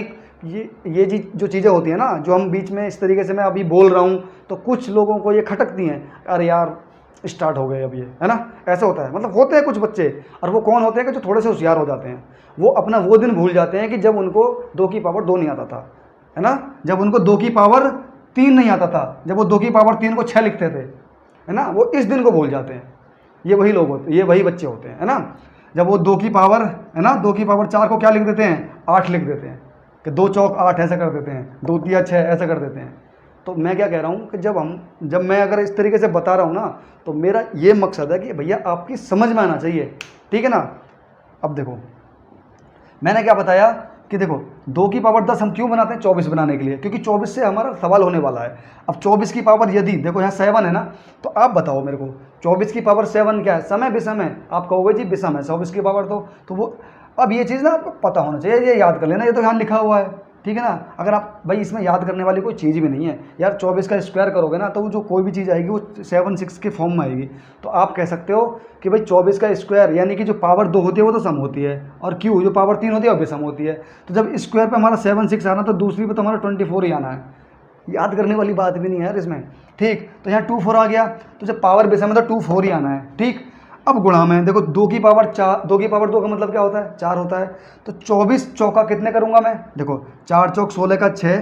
ये जो चीज़ें होती हैं ना, जो हम बीच में इस तरीके से मैं अभी बोल रहा हूँ, तो कुछ लोगों को ये खटकती हैं, अरे यार स्टार्ट हो गए अब ये, है ना। ऐसा होता है, मतलब होते हैं कुछ बच्चे, और वो कौन होते हैं कि जो थोड़े से होशियार हो जाते हैं। वो अपना वो दिन भूल जाते हैं कि जब उनको 2 की पावर 2 नहीं आता था, है ना, जब उनको 2 की पावर 3 नहीं आता था, जब वो 2 की पावर 3 को 6 लिखते थे, है ना, वो इस दिन को भूल जाते हैं। ये वही लोग होते हैं, ये वही बच्चे होते हैं, है ना। जब वो 2 की पावर, है ना, 2 की पावर 4 को क्या लिख देते हैं, 8 लिख देते हैं, कि 2 चौक 8 ऐसा कर देते हैं, 2 तिया 6 ऐसा कर देते हैं। तो मैं क्या कह रहा हूँ कि जब मैं अगर इस तरीके से बता रहा हूँ ना, तो मेरा ये मकसद है कि भैया आपकी समझ में आना चाहिए, ठीक है ना। अब देखो मैंने क्या बताया कि देखो 2 की पावर 10 हम क्यों बनाते हैं, 24 बनाने के लिए, क्योंकि 24 से हमारा सवाल होने वाला है। अब 24 की पावर यदि देखो यहाँ 7 है ना, तो आप बताओ मेरे को 24 की पावर 7 क्या है, समय विषम है। आप कहोगे जी विषम है 24 की पावर, तो वो अब ये चीज़ ना आपको पता होना चाहिए, ये याद कर लेना, ये तो यहाँ लिखा हुआ है, ठीक है ना। अगर आप भाई इसमें याद करने वाली कोई चीज़ भी नहीं है यार, 24 का स्क्वायर करोगे ना तो वो जो कोई भी चीज़ आएगी वो 7 6 के फॉर्म में आएगी। तो आप कह सकते हो कि भाई 24 का स्क्वायर यानी कि जो पावर 2 होती है वो तो सम होती है, और क्यू जो पावर 3 होती है वो भी सम होती है। तो जब स्क्वायर पे हमारा 7 6 आना तो दूसरी पे तो हमारा 24 ही आना है। याद करने वाली बात भी नहीं है यार इसमें, ठीक। तो यहाँ 2 4 आ गया, तो जब पावर बेस में तो 2 4 ही आना है, ठीक। अब गुणा में देखो 2 की पावर 4, 2 की पावर 2 का मतलब क्या होता है 4 होता है। तो 24 चौका कितने करूँगा मैं, देखो 4 चौक 16 का 6,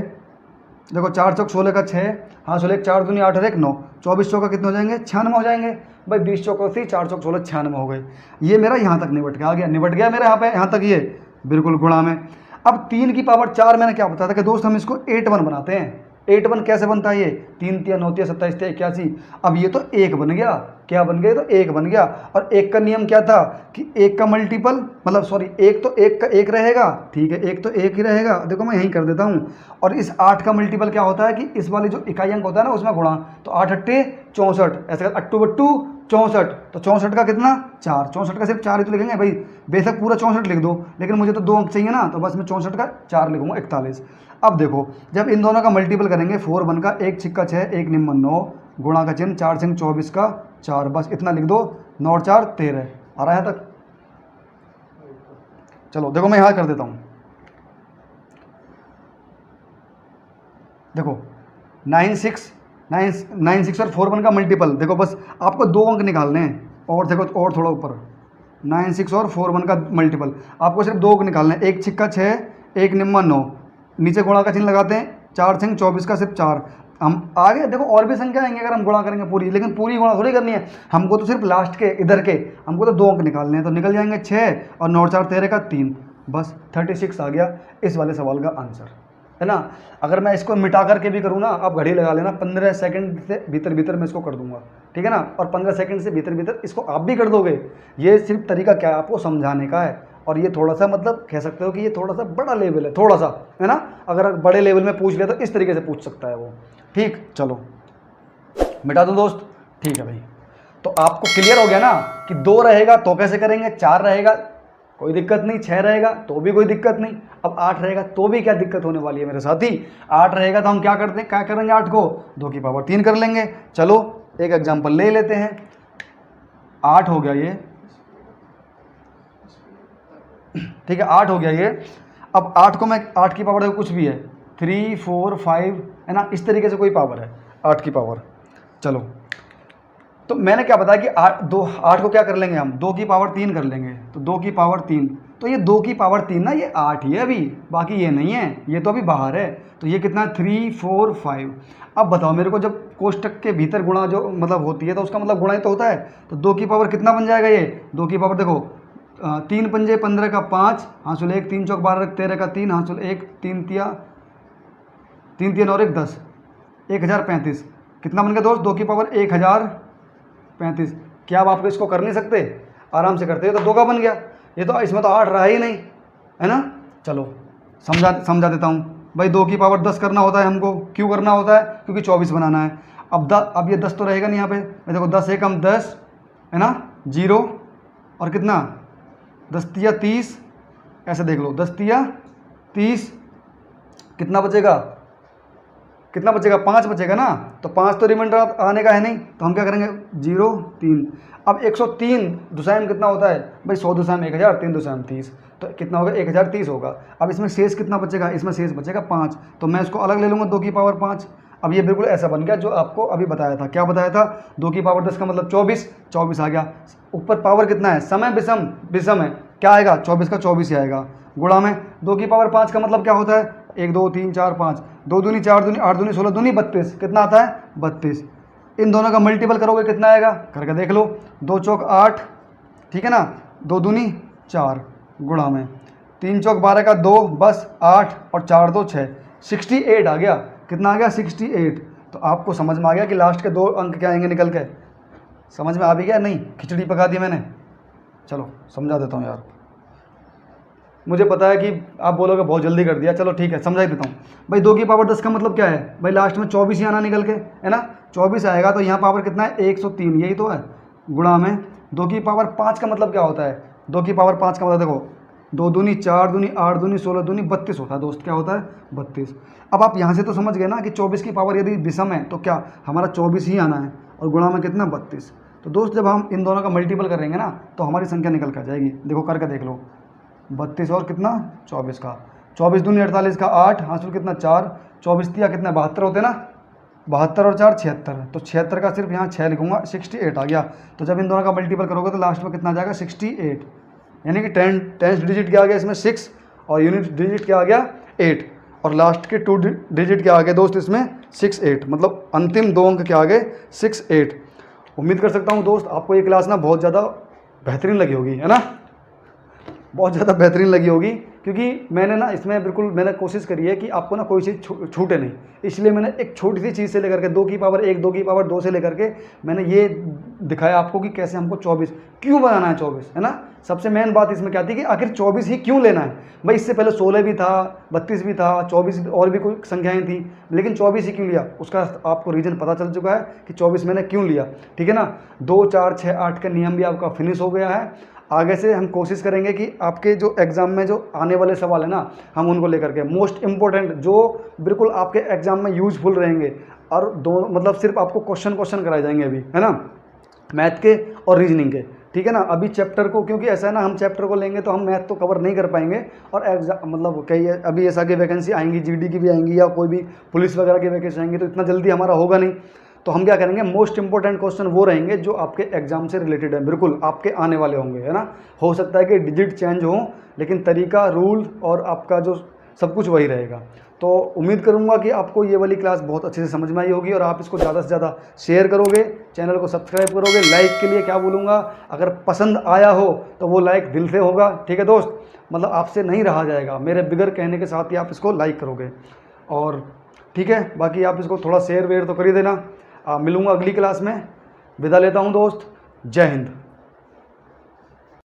देखो 4 चौक 16 का 6, हाँ 16 4 दूनी 8 और 1 9, 24 चौका कितने हो जाएंगे 96 हो जाएंगे। भाई 20 चौका थी 4 चौक 16 96 हो गए। ये मेरा यहाँ तक निपट गया, आ गया निपट गया मेरा यहाँ पे, यहाँ तक ये बिल्कुल गुणा में। अब 3 की पावर 4 मैंने क्या बताया था कि दोस्त हम इसको 8 1 बनाते हैं। 8 1 कैसे बनता है ये, 3 3 9 3 27 3 81। अब ये तो 1 बन गया, क्या बन गया, तो 1 बन गया। और 1 का नियम क्या था कि 1 का मल्टीपल मतलब सॉरी 1 तो 1 का 1 रहेगा, ठीक है 1 तो 1 ही रहेगा। देखो मैं यहीं कर देता हूँ। और इस 8 का मल्टीपल क्या होता है कि इस वाली जो इकाई अंक होता है ना उसमें गुणा, तो 8 8 64, ऐसे 8 बट्टू 64, तो 64 का कितना 4, 64 का सिर्फ 4 ही तो लिखेंगे भाई, बेशक पूरा 64 लिख दो लेकिन मुझे तो 2 अंक चाहिए ना, तो बस मैं 64 का 4 लिखूंगा 41। अब देखो जब इन दोनों का मल्टीपल करेंगे 4 1 का 1 6 6 1 निम्न 9, गुणा का चिन्ह 4 सिंह 24 का 4, बस इतना लिख दो, 9 4 13। आ रहा है तक, चलो देखो मैं यहाँ कर देता हूँ। देखो 9 6 और 4 1 का मल्टीपल, देखो बस आपको 2 अंक निकालने हैं, और देखो और थोड़ा ऊपर 9 6 और 4 1 का मल्टीपल आपको सिर्फ 2 अंक निकालने हैं, 1 6 6 1 निम्न 9, नीचे गुणा का चिन्ह लगाते हैं, 4 सिंह 24 का सिर्फ 4। हम आगे देखो और भी संख्या आएंगे अगर हम गुणा करेंगे पूरी, लेकिन पूरी गुणा थोड़ी करनी है हमको, तो सिर्फ लास्ट के इधर के हमको तो 2 अंक निकालने हैं, तो निकल जाएंगे 6 और 9 4 13 का 3, बस 36 आ गया इस वाले सवाल का आंसर, है ना। अगर मैं इसको मिटा करके भी करूँ ना, आप घड़ी लगा लेना, 15 सेकंड से भीतर भीतर मैं इसको कर दूंगा, ठीक है ना। और 15 सेकंड से भीतर भीतर इसको आप भी कर दोगे। ये सिर्फ तरीका क्या है आपको समझाने का है, और ये थोड़ा सा मतलब कह सकते हो कि ये थोड़ा सा बड़ा लेवल है, थोड़ा सा, है ना। अगर बड़े लेवल में पूछ लिया तो इस तरीके से पूछ सकता है वो, ठीक। चलो मिटा दो दोस्त, ठीक है भाई। तो आपको क्लियर हो गया ना कि 2 रहेगा तो कैसे करेंगे, 4 रहेगा कोई दिक्कत नहीं, 6 रहेगा तो भी कोई दिक्कत नहीं, अब 8 रहेगा तो भी क्या दिक्कत होने वाली है मेरे साथी। 8 रहेगा तो हम क्या करते हैं, क्या करेंगे 8 को 2 की पावर 3 कर लेंगे। चलो एक एग्जांपल ले लेते हैं, 8 हो गया ये, ठीक है 8 हो गया ये। अब 8 को मैं 8 की पावर कुछ भी है 3 4 5 है ना, इस तरीके से कोई पावर है 8 की पावर। चलो तो मैंने क्या बताया कि 8 को क्या कर लेंगे हम 2 की पावर 3 कर लेंगे, तो 2 की पावर 3, तो ये 2 की पावर 3 ना ये 8 ही है अभी, बाकी ये नहीं है, ये तो अभी बाहर है। तो ये कितना 3 4 5। अब बताओ मेरे को, जब कोष्टक के भीतर गुणा जो मतलब होती है तो उसका मतलब गुणा ही तो होता है, तो 2 की पावर कितना बन जाएगा ये 2 की पावर देखो 3 पंजे 15 का 5, हासिल 1 3 चौक 12 13 का 3, हासिल 1 3 3 और 1 10, 1035 कितना बन गया दोस्त 2 की पावर 1035। क्या अब आप इसको कर नहीं सकते, आराम से करते हो, तो 2 का बन गया, ये तो इसमें तो 8 रहा ही नहीं, है ना। चलो समझा देता हूँ भाई, 2 की पावर 10 करना होता है हमको, क्यों करना होता है क्योंकि 24 बनाना है। अब ये 10 तो रहेगा नहीं यहाँ पे, मैं देखो 10 एकम 10 है ना, 0 और कितना 10 तिया 30, ऐसे देख लो 10 तिया 30, कितना बचेगा 5 बचेगा ना, तो 5 तो रिमाइंडर आने का है नहीं, तो हम क्या करेंगे 0 3। अब 103 दुसायम कितना होता है भाई 100 दुसायम 1000, 3 दुसायम 30, तो कितना होगा 1030 होगा। अब इसमें शेष कितना बचेगा, इसमें शेष बचेगा 5, तो मैं इसको अलग ले लूँगा 2 की पावर 5। अब ये बिल्कुल ऐसा बन गया जो आपको अभी बताया था, क्या बताया था 2 की पावर 10 का मतलब 24 आ गया। ऊपर पावर कितना है समय विषम है, क्या आएगा 24 का 24 ही आएगा, गुणा में 2 की पावर 5 का मतलब क्या होता है 1 2 3 4 5, 2 दूनी 4 दूनी 8 दूनी 16 दूनी 32, कितना आता है 32। इन दोनों का मल्टीपल करोगे कितना आएगा, करके देख लो 2 चौक 8, ठीक है ना, 2 दूनी 4, गुणा में 3 चौक 12 का 2, बस 8 और 4 2 6, 68 आ गया, कितना आ गया 68। तो आपको समझ में आ गया कि लास्ट के 2 अंक क्या आएंगे निकल के, समझ में आ भी गया, नहीं खिचड़ी पका दी मैंने। चलो समझा देता हूँ यार, मुझे पता है कि आप बोलोगे बहुत जल्दी कर दिया, चलो ठीक है समझा ही देता हूँ भाई। 2 की पावर 10 का मतलब क्या है भाई, लास्ट में 24 ही आना निकल के, है ना, 24 आएगा, तो यहाँ पावर कितना है 103, यही तो है, गुणा में 2 की पावर 5 का मतलब क्या होता है, 2 की पावर 5 का मतलब देखो 2 दूनी 4 दूनी 8 दूनी 16 दूनी 32 होता है दोस्त। क्या होता है? 32। अब आप यहाँ से तो समझ गए ना कि 24 की पावर यदि विषम है तो क्या हमारा 24 ही आना है, और गुणा में कितना 32। तो दोस्त जब हम इन दोनों का मल्टीपल करेंगे ना तो हमारी संख्या निकल कर जाएगी। देखो करके देख लो, 32 और कितना 24 का, 24 दूनी 48 का 8, हासिल कितना 4, 24 तिया कितना 72 होते ना, 72 और 4 76। तो 76 का सिर्फ यहाँ 6 लिखूंगा, 68 आ गया। तो जब इन दोनों का मल्टीपल करोगे तो लास्ट में कितना आ जाएगा 68, यानी कि टेंथ डिजिट क्या आ गया इसमें 6, और यूनिट डिजिट क्या आ गया 8, और लास्ट के 2 डिजिट क्या आ गए दोस्त इसमें 68, मतलब अंतिम 2 अंक क्या आ गए 68। उम्मीद कर सकता हूँ दोस्त आपको ये क्लास ना बहुत ज़्यादा बेहतरीन लगी होगी, है ना, बहुत ज़्यादा बेहतरीन लगी होगी, क्योंकि मैंने ना इसमें बिल्कुल मैंने कोशिश करी है कि आपको ना कोई चीज़ छूटे नहीं। इसलिए मैंने एक छोटी सी चीज़ से लेकर के 2 की पावर 1, 2 की पावर 2 से लेकर के मैंने ये दिखाया आपको कि कैसे हमको 24 क्यों बनाना है, 24, है ना। सबसे मेन बात इसमें क्या थी कि आखिर 24 ही क्यों लेना है भाई। इससे पहले 16 भी था, 32 भी था, 24 और भी कोई संख्याएँ थी, लेकिन 24 ही क्यों लिया उसका आपको रीज़न पता चल चुका है कि 24 मैंने क्यों लिया, ठीक है ना। 2, 4, 6, 8 का नियम भी आपका फिनिश हो गया है। आगे से हम कोशिश करेंगे कि आपके जो एग्ज़ाम में जो आने वाले सवाल है ना, हम उनको लेकर के मोस्ट इम्पोर्टेंट जो बिल्कुल आपके एग्ज़ाम में यूजफुल रहेंगे, और दो मतलब सिर्फ आपको क्वेश्चन कराए जाएंगे अभी, है ना, मैथ के और रीजनिंग के, ठीक है ना। अभी चैप्टर को, क्योंकि ऐसा है ना, हम चैप्टर को लेंगे तो हम मैथ तो कवर नहीं कर पाएंगे, और एग्जाम मतलब कई अभी ऐसा की वैकेंसी आएंगी, जीडी की भी आएंगी या कोई भी पुलिस वगैरह की वैकेंसी आएंगी, तो इतना जल्दी हमारा होगा नहीं। तो हम क्या करेंगे, मोस्ट इंपॉर्टेंट क्वेश्चन वो रहेंगे जो आपके एग्जाम से रिलेटेड है, बिल्कुल आपके आने वाले होंगे, है ना। हो सकता है कि डिजिट चेंज हो, लेकिन तरीका, रूल और आपका जो सब कुछ वही रहेगा। तो उम्मीद करूंगा कि आपको ये वाली क्लास बहुत अच्छे से समझ में आई होगी, और आप इसको ज़्यादा से ज़्यादा शेयर करोगे, चैनल को सब्सक्राइब करोगे। लाइक के लिए क्या बोलूँगा, अगर पसंद आया हो तो वो लाइक दिल से होगा, ठीक है दोस्त, मतलब आपसे नहीं रहा जाएगा, मेरे बिगर कहने के साथ ही आप इसको लाइक करोगे। और ठीक है, बाकी आप इसको थोड़ा शेयर वेयर तो कर ही देना। मिलूँगा अगली क्लास में, विदा लेता हूँ दोस्त, जय हिंद।